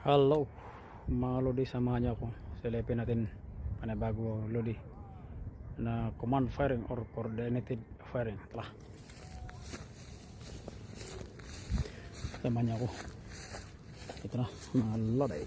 Hello mga lodi, samahan niyo ako. Silipin natin panabago lodi na command firing or coordinated firing. Tara, samahan niyo ako. Ito na mga lodi.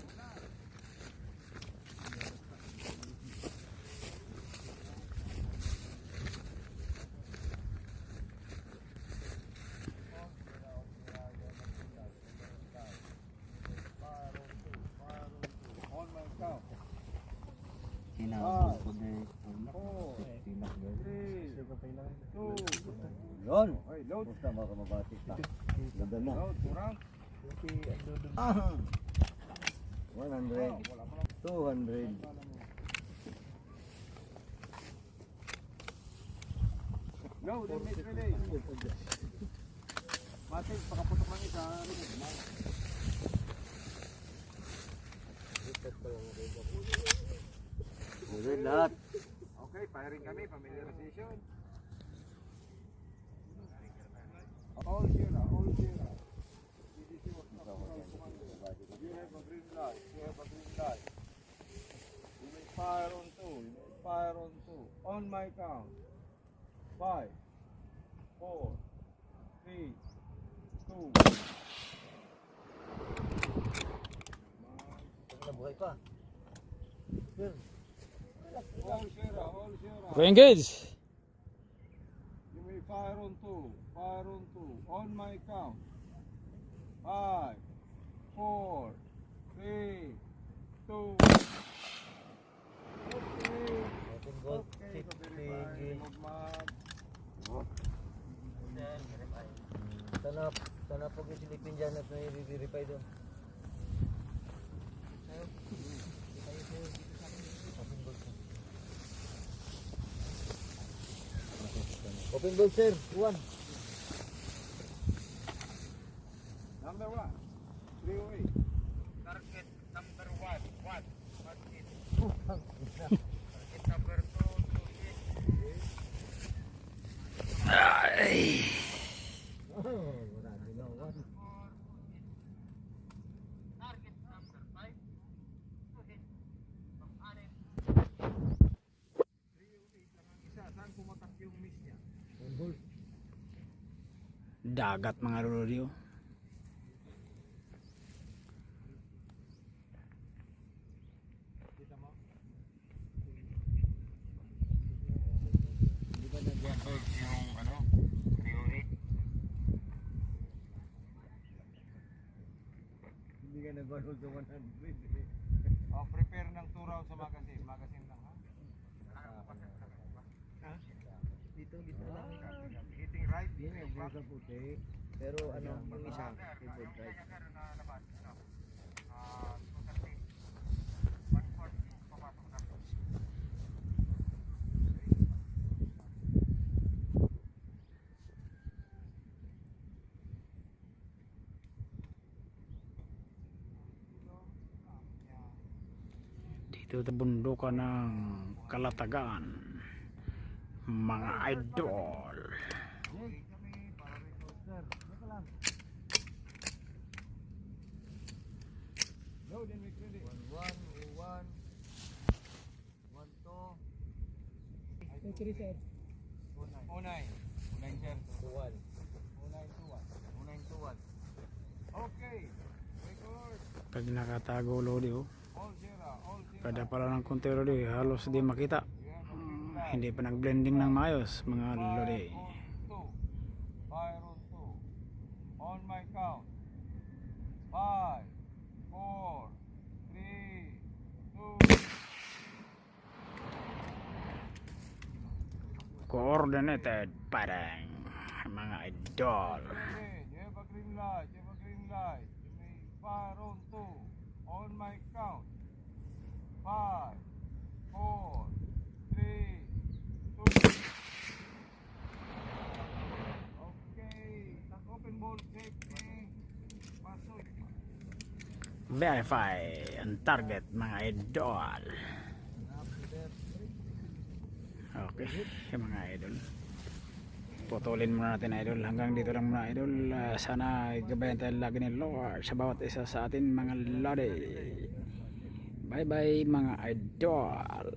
Yun. Basta mga kamabati pa. Ganda na. 100. 200. Go, then make relay. Matik, pakaputok lang isa. Good lahat. Okay, firing kami, familiarization. All zero, all zero. You have a green light, you have a green light. You may fire on two, you may fire on two. On my count. 5, 4, 3, 2. Nabuhay pa. All zero, all zero. Go engage. You may fire on two. Fire on two. On my count. 5, 4, 3, 2. Okay. Open gold. Okay, very fine. Magmag. Sana po yung silipin dyan at may re-verify doon. Open gold sir, 1. Number 1. 308. Target number 1. What? What is target number 2? Ay. Marami na, 1. Target number 5. To hit from anim. 308 lang ang isa. Saan pumatak yung miss niya? Dagat mga lodi. Kita mo? Hindi ba nag-hold Yung ano? 308. Hindi ka nag-hold sa 100. Oh, prepare ng 2 rounds sa magazine. Magazine lang ha? Ha? Dito lang. Hitting right, Yun hitting yung left. sa puti. Pero ano, yung isa, keyboard right. Dito sa bundukan ng Kalatagan, mga idol. No, then we credit. 1, 1, 1, 2. 09. 09, sir. 2-1. 0921. 1921. Okay. Record. Pag nakatago lodi, All zero. All zero. kada pala ng konti lodi, halos di makita. Hindi pa nag-blending ng maayos mga lodi. Fire on 2. On my count. 5, 4, 3, 2. Coordinated firing mga idol. You have a green light. You have a green light. You may fire on 2. On my count. 5, 4, 3, 2. Okay. Open ball safety. Pasok. Verify ang target mga idol. Okay mga idol. putulin muna natin idol. Hanggang dito lang muna idol. Sana gabayan tayo lagi ni Lord sa bawat isa sa atin mga lodi. Bye bye mga idol.